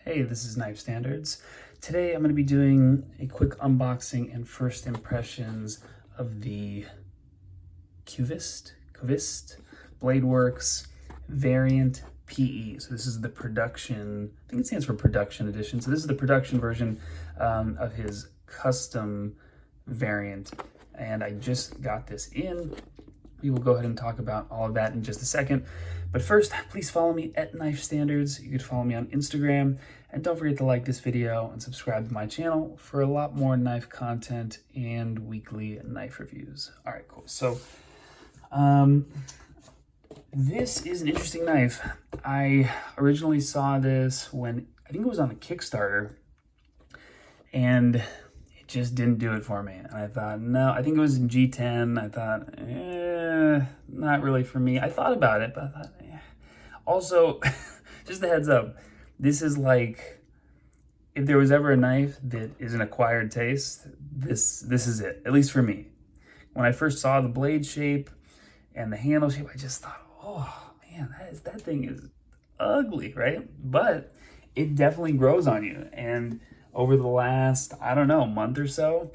Hey, this is Knife Standards. Today I'm going to be doing a quick unboxing and first impressions of the Qvist Bladeworks variant PE. So this is the production, I think it stands for production edition. So this is the production version of his custom variant. And I just got this in. We will go ahead and talk about all of that in just a second. But first, please follow me at Knife Standards. You could follow me on Instagram. And don't forget to like this video and subscribe to my channel for a lot more knife content and weekly knife reviews. All right, cool. So this is an interesting knife. I originally saw this when, I think it was on a Kickstarter, and it just didn't do it for me. And I thought, no, I think it was in G10. I thought, not really for me. I thought about it, but I thought, Also, just a heads up, this is like, if there was ever a knife that is an acquired taste, this is it, at least for me. When I first saw the blade shape and the handle shape, I just thought, oh man, that thing is ugly, right? But it definitely grows on you. And over the last, I don't know, month or so,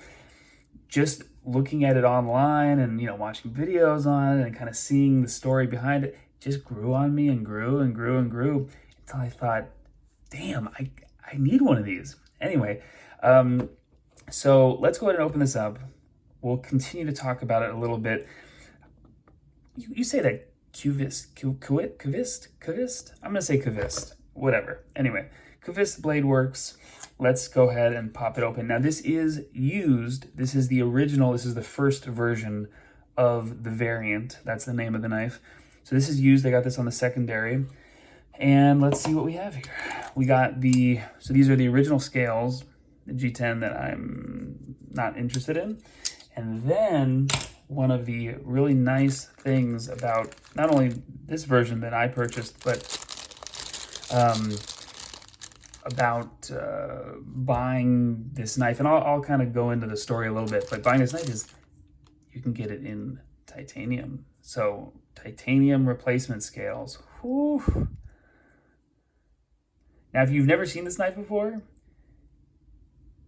just looking at it online and, watching videos on it and kind of seeing the story behind it, just grew on me and grew and grew and grew until I thought, damn, I need one of these. Anyway, so let's go ahead and open this up. We'll continue to talk about it a little bit. You say that Qvist? I'm going to say Qvist, whatever. Anyway, Qvist Bladeworks. Let's go ahead and pop it open. Now, this is used. This is the original. This is the first version of the variant. That's the name of the knife. So this is used. I got this on the secondary. And let's see what we have here. We got so these are the original scales, the G10 that I'm not interested in. And then one of the really nice things about not only this version that I purchased, but about buying this knife, and I'll kind of go into the story a little bit, but buying this knife is you can get it in titanium. So titanium replacement scales. Whew. Now, if you've never seen this knife before,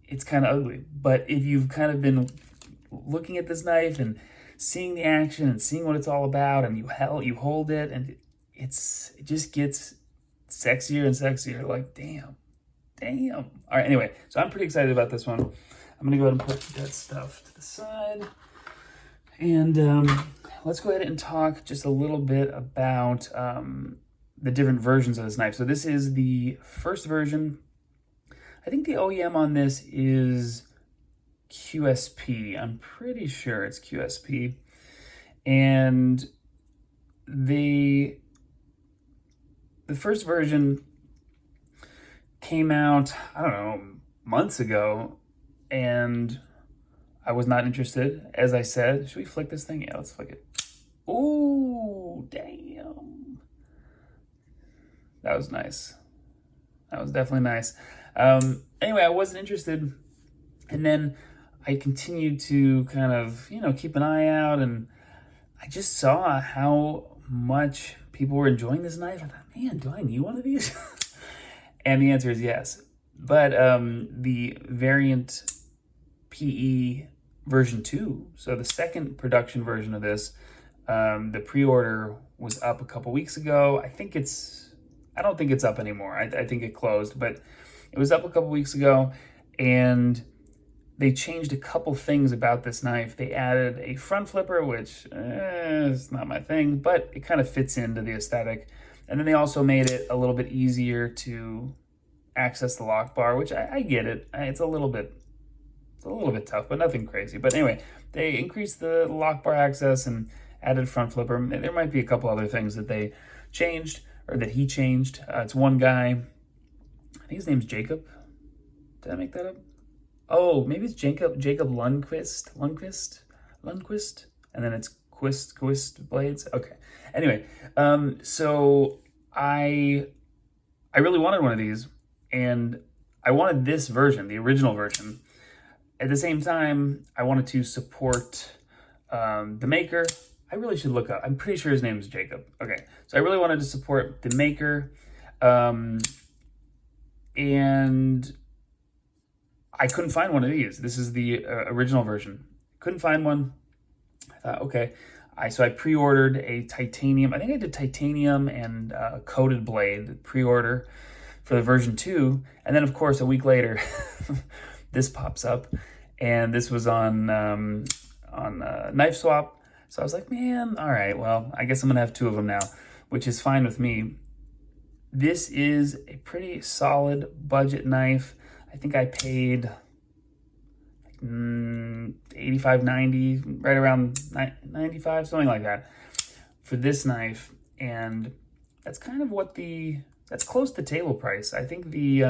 it's kind of ugly. But if you've kind of been looking at this knife and seeing the action and seeing what it's all about, and you hold it, and it just gets sexier and sexier. Like, damn. All right, anyway, so I'm pretty excited about this one. I'm going to go ahead and put that stuff to the side. And let's go ahead and talk just a little bit about the different versions of this knife. So this is the first version. I think the OEM on this is QSP. I'm pretty sure it's QSP. And the first version came out, I don't know, months ago, and I was not interested, as I said. Should we flick this thing? Yeah, let's flick it. Ooh, damn. That was nice. That was definitely nice. Anyway, I wasn't interested. And then I continued to kind of, keep an eye out. And I just saw how much people were enjoying this knife. I thought, man, do I need one of these? And the answer is yes. But the variant PE version 2, so the second production version of this, the pre-order was up a couple weeks ago. I don't think it's up anymore. I think it closed, but it was up a couple weeks ago, and they changed a couple things about this knife. They added a front flipper, which is not my thing, but it kind of fits into the aesthetic. And then they also made it a little bit easier to access the lock bar, which I get it. It's a little bit tough, but nothing crazy. But anyway, they increased the lock bar access and added front flipper. There might be a couple other things that they changed, or that he changed. It's one guy, I think his name's Jacob. Did I make that up? Oh, maybe it's Jacob Lundquist, and then it's Qvist Blades. Okay. Anyway, so I really wanted one of these, and I wanted this version, the original version. At the same time, I wanted to support the maker. I really should look up. I'm pretty sure his name is Jacob. Okay, so I really wanted to support the maker. and I couldn't find one of these. This is the original version. Couldn't find one. I thought, okay. So I pre-ordered a titanium. I think I did titanium and coated blade pre-order for the version 2. And then, of course, a week later, this pops up. And this was on Knife Swap. So I was like, man, all right, well, I guess I'm going to have 2 of them now, which is fine with me. This is a pretty solid budget knife. I think I paid $85, $90, right around $95, something like that, for this knife. And that's kind of what that's close to table price. I think the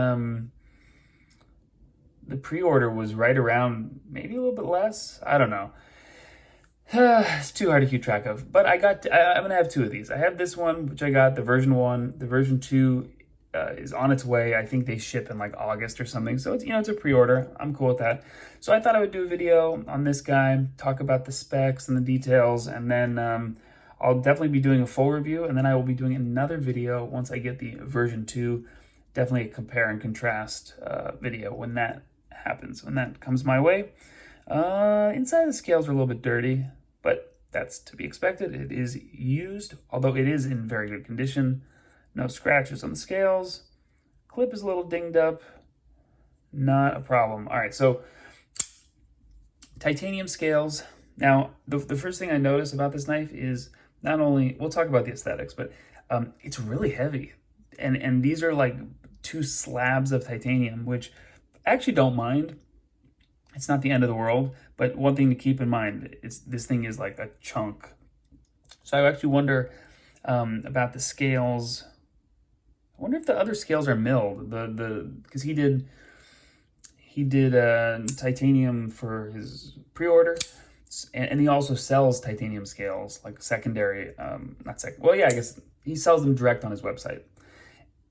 pre-order was right around, maybe a little bit less. I don't know. It's too hard to keep track of. But I'm going to have 2 of these. I have this one, which I got, the version 1. The version 2 is on its way. I think they ship in like August or something. So it's, it's a pre-order. I'm cool with that. So I thought I would do a video on this guy, talk about the specs and the details, and then I'll definitely be doing a full review, and then I will be doing another video once I get the version 2. Definitely a compare and contrast video when that happens, when that comes my way. Inside the scales are a little bit dirty, but that's to be expected. It is used, although it is in very good condition. No scratches on the scales. Clip is a little dinged up. Not a problem. All right, so titanium scales. Now, the first thing I notice about this knife is not only, we'll talk about the aesthetics, but it's really heavy. And these are like 2 slabs of titanium, which I actually don't mind. It's not the end of the world, but one thing to keep in mind is this thing is like a chunk. So I actually wonder about the scales. I wonder if the other scales are milled. Because he did titanium for his pre-order, and he also sells titanium scales like secondary. Well, yeah, I guess he sells them direct on his website,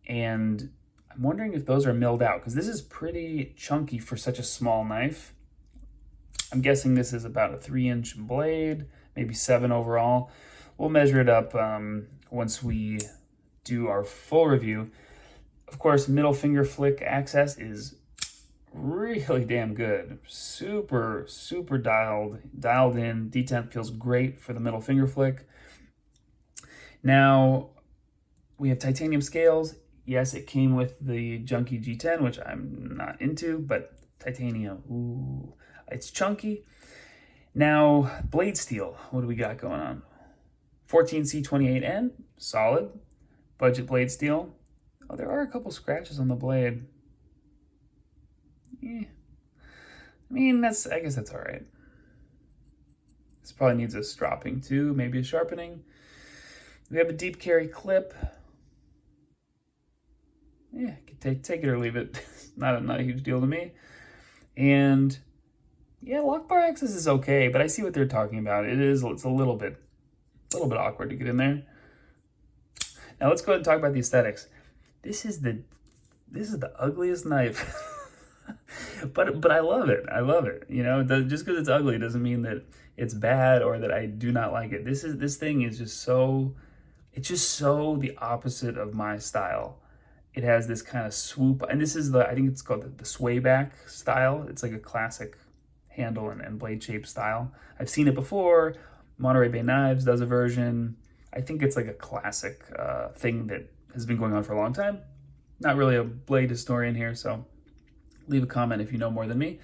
and I'm wondering if those are milled out, because this is pretty chunky for such a small knife. I'm guessing this is about a 3-inch blade, maybe 7 overall. We'll measure it up once we do our full review. Of course, middle finger flick access is really damn good. Super, super dialed in. Detent feels great for the middle finger flick. Now, we have titanium scales. Yes, it came with the junky G10, which I'm not into, but titanium, ooh, it's chunky. Now, blade steel, what do we got going on? 14C28N, solid. Budget blade steel. Oh, there are a couple scratches on the blade. I mean, I guess that's all right. This probably needs a stropping too, maybe a sharpening. We have a deep carry clip. Yeah, take it or leave it. not a huge deal to me. And yeah, lock bar access is okay, but I see what they're talking about. It's a little bit awkward to get in there. Now let's go ahead and talk about the aesthetics. This is the ugliest knife, but I love it. I love it. Just because it's ugly doesn't mean that it's bad or that I do not like it. This thing is just so the opposite of my style. It has this kind of swoop, and this is I think it's called the sway back style. It's like a classic handle and blade shape style. I've seen it before. Monterey Bay Knives does a version. I think it's like a classic thing that has been going on for a long time. Not really a blade historian here, so leave a comment if you know more than me,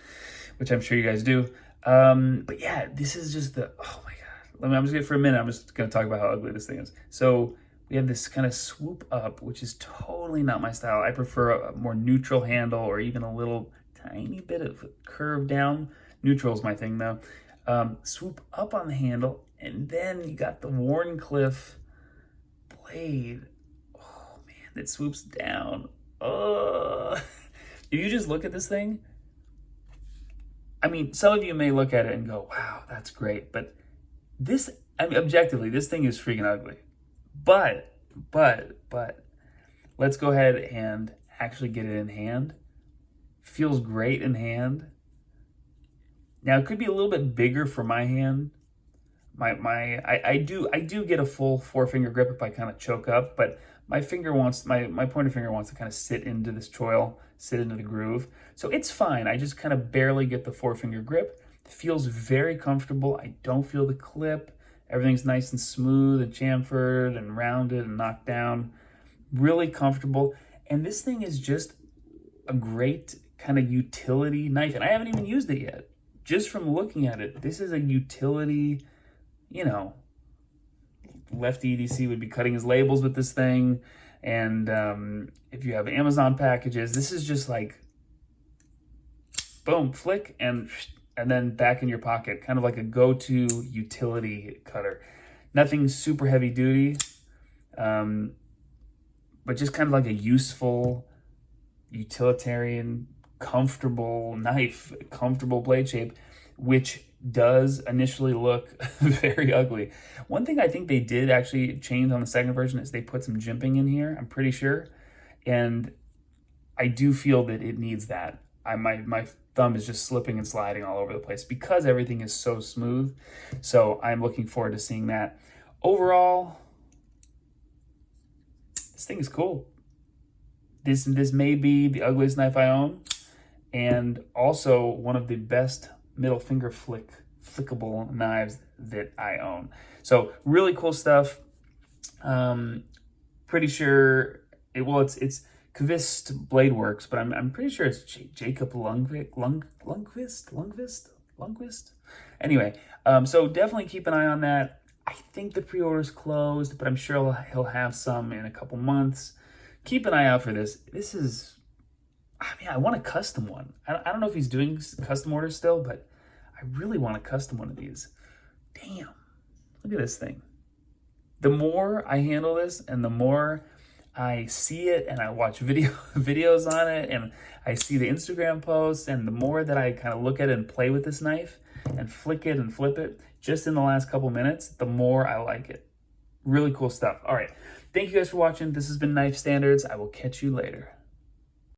which I'm sure you guys do. But yeah, this is just oh my God. I'm just gonna, for a minute, I'm just gonna talk about how ugly this thing is. So we have this kind of swoop up, which is totally not my style. I prefer a more neutral handle, or even a little tiny bit of curve down. Neutral is my thing though. Swoop up on the handle, and then you got the Wharncliffe blade. Oh man, that swoops down. Oh, if you just look at this thing, I mean, some of you may look at it and go, wow, that's great. But objectively, this thing is freaking ugly. But let's go ahead and actually get it in hand. Feels great in hand. Now it could be a little bit bigger for my hand. I do get a full 4-finger grip if I kind of choke up, but my finger wants, my pointer finger wants to kind of sit into this choil, sit into the groove. So it's fine. I just kind of barely get the forefinger grip. It feels very comfortable. I don't feel the clip. Everything's nice and smooth and chamfered and rounded and knocked down. Really comfortable. And this thing is just a great kind of utility knife. And I haven't even used it yet. Just from looking at it, this is a utility, you know, lefty EDC would be cutting his labels with this thing. And if you have Amazon packages, this is just like, boom, flick, and then back in your pocket. Kind of like a go-to utility cutter. Nothing super heavy duty, but just kind of like a useful, utilitarian, comfortable knife, comfortable blade shape, which does initially look very ugly. One thing I think they did actually change on the second version is they put some jimping in here, I'm pretty sure. And I do feel that it needs that. My thumb is just slipping and sliding all over the place because everything is so smooth. So I'm looking forward to seeing that. Overall, this thing is cool. This may be the ugliest knife I own, and also one of the best middle finger flickable knives that I own. So really cool stuff. Pretty sure it's Qvist Bladeworks, but I'm pretty sure it's Jacob Lundqvist. Anyway, so definitely keep an eye on that. I think the pre-order's closed, but I'm sure he'll have some in a couple months. Keep an eye out for this. This is, I mean, I want a custom one. I don't know if he's doing custom orders still, but I really want a custom one of these. Damn, look at this thing. The more I handle this and the more I see it and I watch videos on it and I see the Instagram posts, and the more that I kind of look at it and play with this knife and flick it and flip it just in the last couple minutes, the more I like it. Really cool stuff. All right. Thank you guys for watching. This has been Knife Standards. I will catch you later.